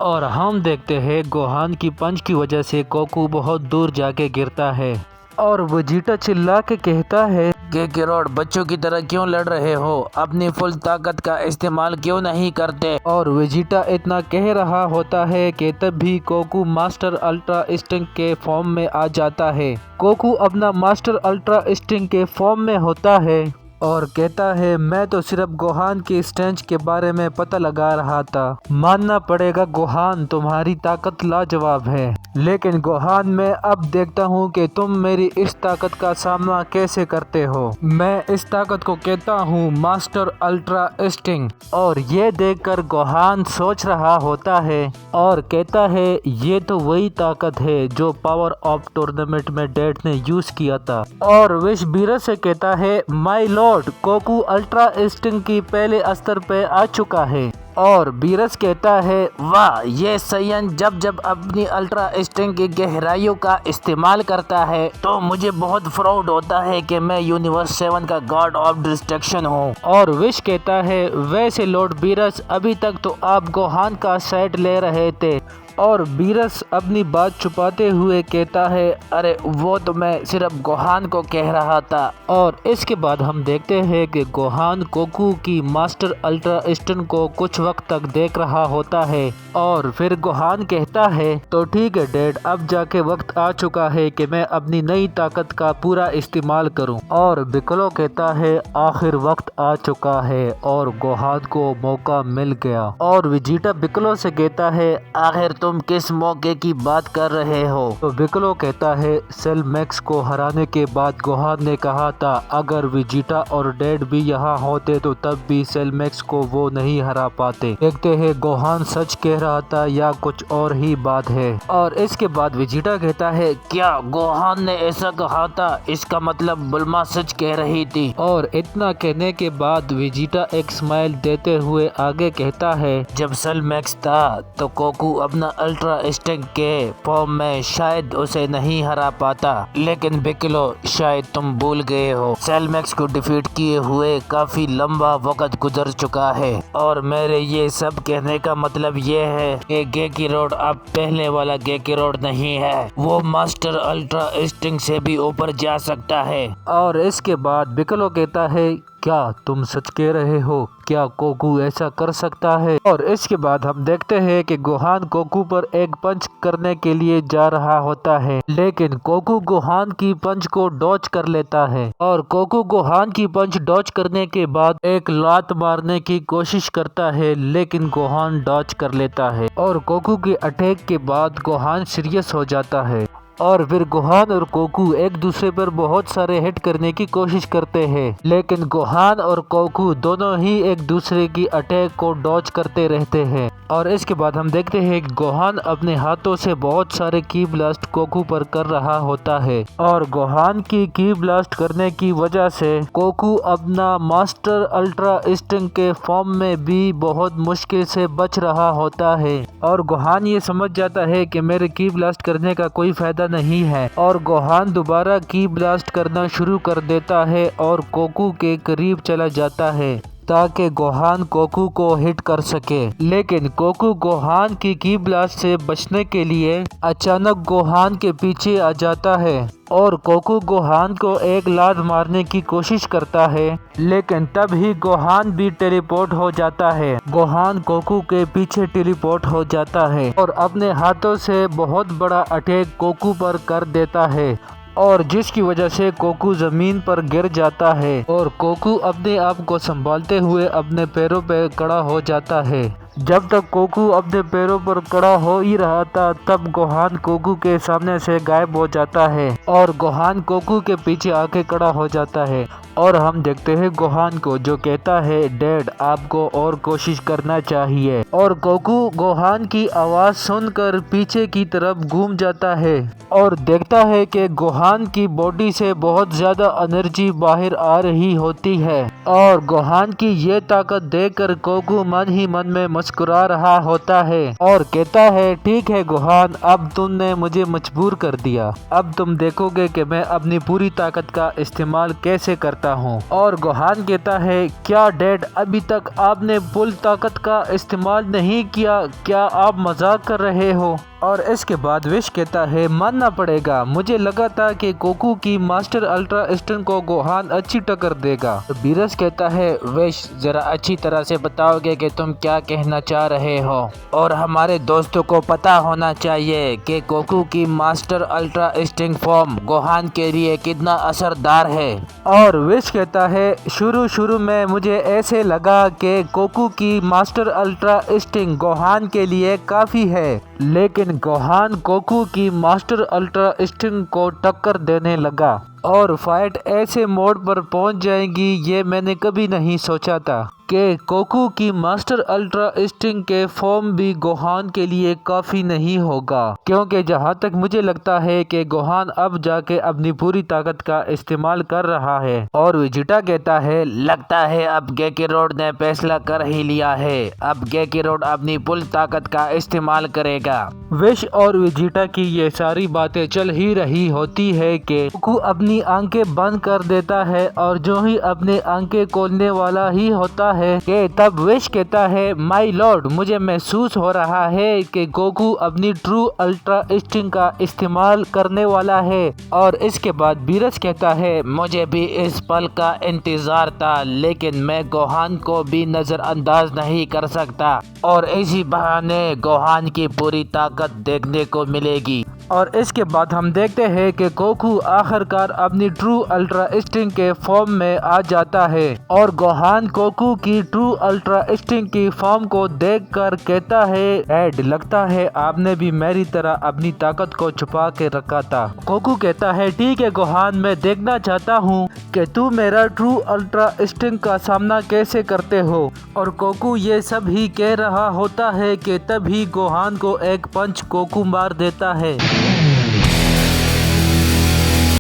और हम देखते हैं गोहान की पंच की वजह से गोकू बहुत दूर जाके गिरता है और वेजिटा चिल्ला के कहता है काकारोट, बच्चों की तरह क्यों लड़ रहे हो? अपनी फुल ताकत का इस्तेमाल क्यों नहीं करते? और वेजिटा इतना कह रहा होता है कि तब भी गोकू मास्टर अल्ट्रा इंस्टिंक्ट के फॉर्म में आ जाता है। गोकू अपना मास्टर अल्ट्रा इंस्टिंक्ट के फॉर्म में होता है और कहता है मैं तो सिर्फ गोहान की स्ट्रेंथ के बारे में पता लगा रहा था। मानना पड़ेगा गोहान, तुम्हारी ताकत लाजवाब है, लेकिन गोहान मैं अब देखता हूँ कि तुम मेरी इस ताकत का सामना कैसे करते हो। मैं इस ताकत को कहता हूँ मास्टर अल्ट्रा इंस्टिंक्ट। और ये देखकर गोहान सोच रहा होता है और कहता है ये तो वही ताकत है जो पावर ऑफ टूर्नामेंट में डैड ने यूज किया था। और विश बीरस से कहता है my Lord, Goku ultra instinct की पहले स्तर पे आ चुका है। और बीरस कहता है वाह, ये सयन जब जब अपनी अल्ट्रा इंस्टिंक्ट की गहराइयों का इस्तेमाल करता है तो मुझे बहुत प्राउड होता है कि मैं यूनिवर्स 7 का गॉड ऑफ डिस्ट्रक्शन हूँ। और विश कहता है वैसे लॉर्ड बीरस, अभी तक तो आप गोहान का साइड ले रहे थे। और बीरस अपनी बात छुपाते हुए कहता है अरे वो तो मैं सिर्फ गोहान को कह रहा था। और इसके बाद हम देखते हैं कि गोहान गोकू की मास्टर अल्ट्रा इंस्टिंक्ट को कुछ वक्त तक देख रहा होता है और फिर गोहान कहता है तो ठीक है डैड, अब जाके वक्त आ चुका है कि मैं अपनी नई ताकत का पूरा इस्तेमाल करूं। और बिकलो कहता है आखिर वक्त आ चुका है और गोहान को मौका मिल गया। और वेजिटा बिकलो से कहता है आखिर तुम किस मौके की बात कर रहे हो? तो बिकलो कहता है सेल मैक्स को हराने के बाद गोहान ने कहा था अगर वेजिटा और डैड भी यहाँ होते तो तब भी सेल मैक्स को वो नहीं हरा पाते। देखते हैं गोहान सच कह रहा था या कुछ और ही बात है। और इसके बाद वेजिटा कहता है क्या गोहान ने ऐसा कहा था? इसका मतलब बुल्मा सच कह रही थी। और इतना कहने के बाद वेजिटा एक स्माइल देते हुए आगे कहता है जब सेल मैक्स था तो गोकू अपना अल्ट्रा इंस्टिंक्ट के फॉर्म में शायद उसे नहीं हरा पाता, लेकिन बिकलो शायद तुम भूल गए हो सेल मैक्स को डिफीट किए हुए काफी लंबा वक्त गुजर चुका है। और मेरे ये सब कहने का मतलब ये है कि काकारोट अब पहले वाला काकारोट नहीं है, वो मास्टर अल्ट्रा इंस्टिंक्ट से भी ऊपर जा सकता है। और इसके बाद बिकलो कहता है क्या तुम सच कह रहे हो? क्या गोकू ऐसा कर सकता है? और इसके बाद हम देखते हैं कि गोहान गोकू पर एक पंच करने के लिए जा रहा होता है, लेकिन गोकू गोहान की पंच को डॉज कर लेता है। और गोकू गोहान की पंच डॉज करने के बाद एक लात मारने की कोशिश करता है, लेकिन गोहान डॉज कर लेता है। और गोकू के अटैक के बाद गोहान सीरियस हो जाता है और फिर गोहान और गोकू एक दूसरे पर बहुत सारे हिट करने की कोशिश करते हैं, लेकिन गोहान और गोकू दोनों ही एक दूसरे की अटैक को डॉज करते रहते हैं। और इसके बाद हम देखते हैं कि गोहान अपने हाथों से बहुत सारे की ब्लास्ट गोकू पर कर रहा होता है और गोहान की ब्लास्ट करने की वजह से गोकू अपना मास्टर अल्ट्रा इंस्टिंक्ट के फॉर्म में भी बहुत मुश्किल से बच रहा होता है। और गोहान ये समझ जाता है कि मेरे की ब्लास्ट करने का कोई फायदा नहीं है और गोहान दोबारा की ब्लास्ट करना शुरू कर देता है और गोकू के करीब चला जाता है ताकि गोहान गोकू को हिट कर सके। लेकिन गोकू गोहान की ब्लास्ट से बचने के लिए अचानक गोहान के पीछे आ जाता है और गोकू गोहान को एक लात मारने की कोशिश करता है, लेकिन तब ही गोहान भी टेलीपोर्ट हो जाता है। गोहान गोकू के पीछे टेलीपोर्ट हो जाता है और अपने हाथों से बहुत बड़ा अटैक गोकू पर कर देता है और जिसकी वजह से गोकू जमीन पर गिर जाता है और गोकू अपने आप को संभालते हुए अपने पैरों पे खड़ा हो जाता है। जब तक गोकू अपने पैरों पर खड़ा हो ही रहा था तब गोहान गोकू के सामने से गायब हो जाता है और गोहान गोकू के पीछे आके खड़ा हो जाता है। और हम देखते हैं गोहान को जो कहता है डैड आपको और कोशिश करना चाहिए। और गोकू गोहान की आवाज सुनकर पीछे की तरफ घूम जाता है और देखता है कि गोहान की बॉडी से बहुत ज्यादा एनर्जी बाहर आ रही होती है। और गोहान की ये ताकत देखकर गोकू मन ही मन में मुस्कुरा रहा होता है और कहता है, ठीक है गोहान, अब तुमने मुझे मजबूर कर दिया। अब तुम देखोगे कि मैं अपनी पूरी ताकत का इस्तेमाल कैसे करता हूँ। और गोहान कहता है, क्या डैड, अभी तक आपने फुल ताकत का इस्तेमाल नहीं किया? क्या आप मजाक कर रहे हो? और इसके बाद विश कहता है, मानना पड़ेगा, मुझे लगा था कि गोकू की मास्टर अल्ट्रा इंस्टेंट को गोहान अच्छी टक्कर देगा। तो बीरस कहता है, विश, जरा अच्छी तरह से बताओगे कि तुम क्या कहना चाह रहे हो? और हमारे दोस्तों को पता होना चाहिए कि गोकू की master ultra instant form Gohan के लिए कितना असरदार है। और विश कहता है, शुरू में मुझे ऐसे लगा कि गोकू की मास्टर अल्ट्रा इंस्टेंट गोहान के लिए काफी है, लेकिन गोहान गोकू की मास्टर अल्ट्रा इंस्टेंट को टक्कर देने लगा और फाइट ऐसे मोड पर पहुंच जाएगी, ये मैंने कभी नहीं सोचा था कि गोकू की मास्टर अल्ट्रा इंस्टेंट के फॉर्म भी गोहान के लिए काफी नहीं होगा, क्योंकि जहां तक मुझे लगता है कि गोहान अब जाके अपनी पूरी ताकत का इस्तेमाल कर रहा है। और वेजिटा कहता है, लगता है अब गेकिरोड ने फैसला कर ही लिया है, अब गेकिरोड अपनी फुल ताकत का इस्तेमाल करेगा। विश और वेजिटा की ये सारी बातें चल ही रही होती है कि गोकू अपनी आंखें बंद कर देता है और जो ही अपने आंखें खोलने वाला ही होता है कि तब विश कहता है, माय लॉर्ड, मुझे महसूस हो रहा है कि गोकू अपनी ट्रू अल्ट्रा इंस्टिंक्ट का इस्तेमाल करने वाला है। और इसके बाद बीरस कहता है, मुझे भी इस पल का इंतजार था, लेकिन मैं गोहान को भी नजरअंदाज नहीं कर सकता और इसी बहाने गोहान की पूरी ताकत देखने को मिलेगी। और इसके बाद हम देखते हैं कि गोकू आखिरकार अपनी ट्रू अल्ट्रा इंस्टिंक्ट के फॉर्म में आ जाता है और गोहान गोकू की ट्रू अल्ट्रा इंस्टिंक्ट की फॉर्म को देखकर कहता है, डैड, लगता है आपने भी मेरी तरह अपनी ताकत को छुपा के रखा था। गोकू कहता है, ठीक है गोहान, मैं देखना चाहता हूँ कि तू मेरा ट्रू अल्ट्रा इंस्टिंक्ट का सामना कैसे करते हो। और गोकू ये सब ही कह रहा होता है कि तभी गोहान को एक पंच गोकू मार देता है।